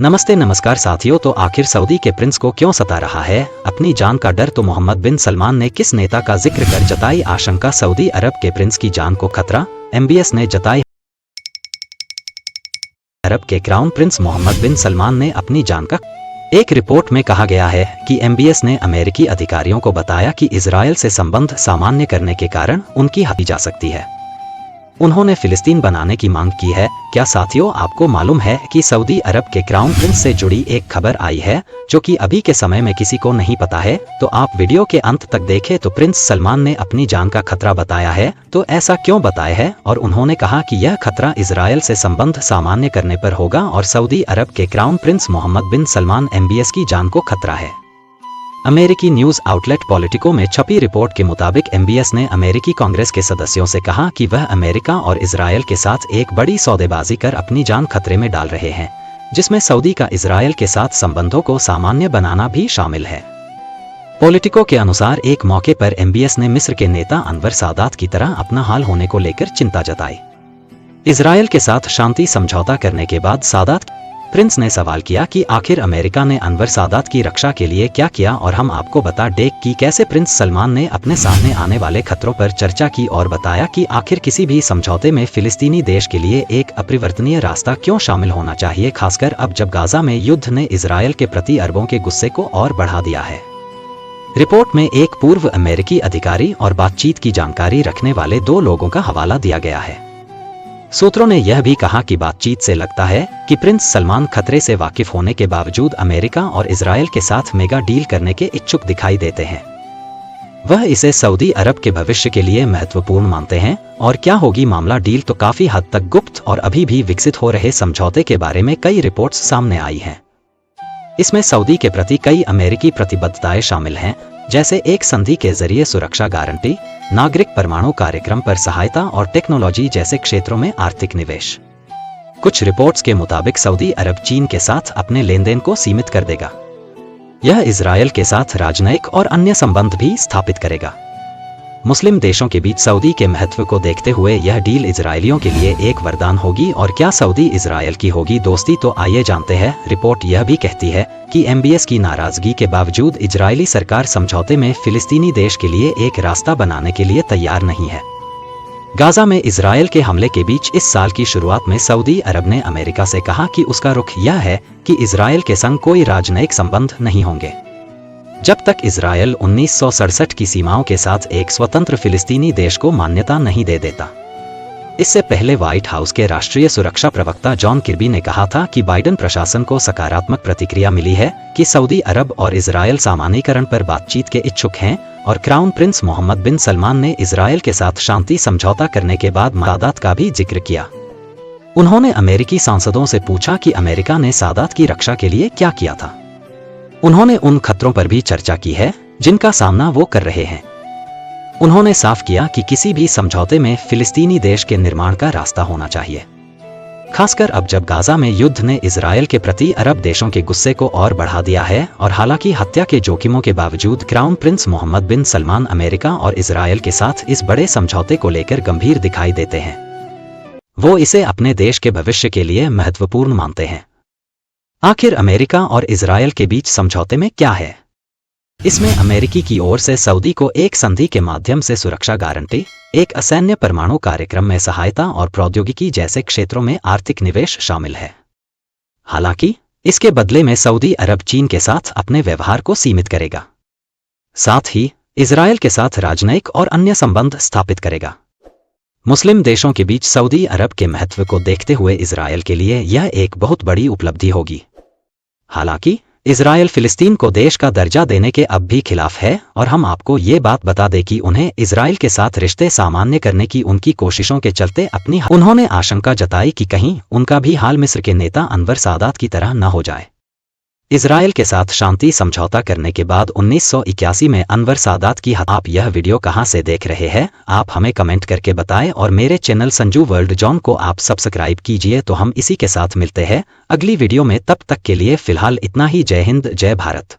नमस्ते नमस्कार साथियों। तो आखिर सऊदी के प्रिंस को क्यों सता रहा है अपनी जान का डर? तो मोहम्मद बिन सलमान ने किस नेता का जिक्र कर जताई आशंका? सऊदी अरब के प्रिंस की जान को खतरा, एमबीएस ने जताई। अरब के क्राउन प्रिंस मोहम्मद बिन सलमान ने अपनी जान का। एक रिपोर्ट में कहा गया है कि एमबीएस ने अमेरिकी अधिकारियों को बताया कि इजरायल से संबंध सामान्य करने के कारण उनकी हत्या जा सकती है। उन्होंने फिलिस्तीन बनाने की मांग की है। क्या साथियों, आपको मालूम है कि सऊदी अरब के क्राउन प्रिंस से जुड़ी एक खबर आई है जो कि अभी के समय में किसी को नहीं पता है? तो आप वीडियो के अंत तक देखें। तो प्रिंस सलमान ने अपनी जान का खतरा बताया है, तो ऐसा क्यों बताया है? और उन्होंने कहा कि यह खतरा इजरायल से संबंध सामान्य करने पर होगा और सऊदी अरब के क्राउन प्रिंस मोहम्मद बिन सलमान एमबीएस की जान को खतरा है। अमेरिकी न्यूज आउटलेट पॉलिटिको में छपी रिपोर्ट के मुताबिक एमबीएस ने अमेरिकी कांग्रेस के सदस्यों से कहा कि वह अमेरिका और इजरायल के साथ एक बड़ी सौदेबाजी कर अपनी जान खतरे में डाल रहे हैं, जिसमें सऊदी का इजरायल के साथ संबंधों को सामान्य बनाना भी शामिल है। पॉलिटिको के अनुसार एक मौके पर एमबीएस ने मिस्र के नेता अनवर सादात की तरह अपना हाल होने को लेकर चिंता जताई। इजरायल के साथ शांति समझौता करने के बाद सादात प्रिंस ने सवाल किया कि आखिर अमेरिका ने अनवर सादात की रक्षा के लिए क्या किया और हम आपको बता दें कि कैसे प्रिंस सलमान ने अपने सामने आने वाले खतरों पर चर्चा की और बताया कि आखिर किसी भी समझौते में फिलिस्तीनी देश के लिए एक अपरिवर्तनीय रास्ता क्यों शामिल होना चाहिए, खासकर अब जब गाजा में युद्ध ने इजरायल के प्रति अरबों के गुस्से को और बढ़ा दिया है। रिपोर्ट में एक पूर्व अमेरिकी अधिकारी और बातचीत की जानकारी रखने वाले 2 लोगों का हवाला दिया गया है। सूत्रों ने यह भी कहा कि बातचीत से लगता है कि प्रिंस सलमान खतरे से वाकिफ होने के बावजूद अमेरिका और इजरायल के साथ मेगा डील करने के इच्छुक दिखाई देते हैं। वह इसे सऊदी अरब के भविष्य के लिए महत्वपूर्ण मानते हैं। और क्या होगी मामला? डील तो काफी हद तक गुप्त और अभी भी विकसित हो रहे समझौते के बारे में कई रिपोर्ट्स सामने आई हैं। इसमें सऊदी के प्रति कई अमेरिकी प्रतिबद्धताएं शामिल हैं, जैसे एक संधि के जरिए सुरक्षा गारंटी, नागरिक परमाणु कार्यक्रम पर सहायता और टेक्नोलॉजी जैसे क्षेत्रों में आर्थिक निवेश। कुछ रिपोर्ट्स के मुताबिक सऊदी अरब चीन के साथ अपने लेन देन को सीमित कर देगा। यह इजरायल के साथ राजनयिक और अन्य संबंध भी स्थापित करेगा। मुस्लिम देशों के बीच सऊदी के महत्व को देखते हुए यह डील इजरायलियों के लिए एक वरदान होगी। और क्या सऊदी इजरायल की होगी दोस्ती? तो आइए जानते हैं। रिपोर्ट यह भी कहती है कि एमबीएस की नाराजगी के बावजूद इजरायली सरकार समझौते में फिलिस्तीनी देश के लिए एक रास्ता बनाने के लिए तैयार नहीं है। गाजा में इजरायल के हमले के बीच इस साल की शुरुआत में सऊदी अरब ने अमेरिका से कहा कि उसका रुख यह है कि इजरायल के संग कोई राजनयिक संबंध नहीं होंगे जब तक इजरायल 1967 की सीमाओं के साथ एक स्वतंत्र फिलिस्तीनी देश को मान्यता नहीं दे देता। इससे पहले व्हाइट हाउस के राष्ट्रीय सुरक्षा प्रवक्ता जॉन किर्बी ने कहा था कि बाइडेन प्रशासन को सकारात्मक प्रतिक्रिया मिली है कि सऊदी अरब और इजरायल सामान्यीकरण पर बातचीत के इच्छुक हैं। और क्राउन प्रिंस मोहम्मद बिन सलमान ने इजरायल के साथ शांति समझौता करने के बाद सादात का भी जिक्र किया। उन्होंने अमेरिकी सांसदों से पूछा कि अमेरिका ने सादात की रक्षा के लिए क्या किया था। उन्होंने उन खतरों पर भी चर्चा की है जिनका सामना वो कर रहे हैं। उन्होंने साफ किया कि किसी भी समझौते में फिलिस्तीनी देश के निर्माण का रास्ता होना चाहिए, खासकर अब जब गाजा में युद्ध ने इजरायल के प्रति अरब देशों के गुस्से को और बढ़ा दिया है। और हालांकि हत्या के जोखिमों के बावजूद क्राउन प्रिंस मोहम्मद बिन सलमान अमेरिका और इजरायल के साथ इस बड़े समझौते को लेकर गंभीर दिखाई देते हैं। वो इसे अपने देश के भविष्य के लिए महत्वपूर्ण मानते हैं। आखिर अमेरिका और इजरायल के बीच समझौते में क्या है? इसमें अमेरिकी की ओर से सऊदी को एक संधि के माध्यम से सुरक्षा गारंटी, एक असैन्य परमाणु कार्यक्रम में सहायता और प्रौद्योगिकी जैसे क्षेत्रों में आर्थिक निवेश शामिल है। हालांकि इसके बदले में सऊदी अरब चीन के साथ अपने व्यवहार को सीमित करेगा, साथ ही इजरायल के साथ राजनयिक और अन्य संबंध स्थापित करेगा। मुस्लिम देशों के बीच सऊदी अरब के महत्व को देखते हुए इजरायल के लिए यह एक बहुत बड़ी उपलब्धि होगी। हालांकि इजरायल फिलिस्तीन को देश का दर्जा देने के अब भी खिलाफ है। और हम आपको ये बात बता दें कि उन्हें इजरायल के साथ रिश्ते सामान्य करने की उनकी कोशिशों के चलते उन्होंने आशंका जताई कि कहीं उनका भी हाल मिस्र के नेता अनवर सादात की तरह न हो जाए। इजरायल के साथ शांति समझौता करने के बाद 1981 में अनवर सादात की हत्या। आप यह वीडियो कहां से देख रहे हैं? आप हमें कमेंट करके बताएं और मेरे चैनल संजू वर्ल्ड जॉन को आप सब्सक्राइब कीजिए। तो हम इसी के साथ मिलते हैं अगली वीडियो में। तब तक के लिए फिलहाल इतना ही। जय हिंद, जय भारत।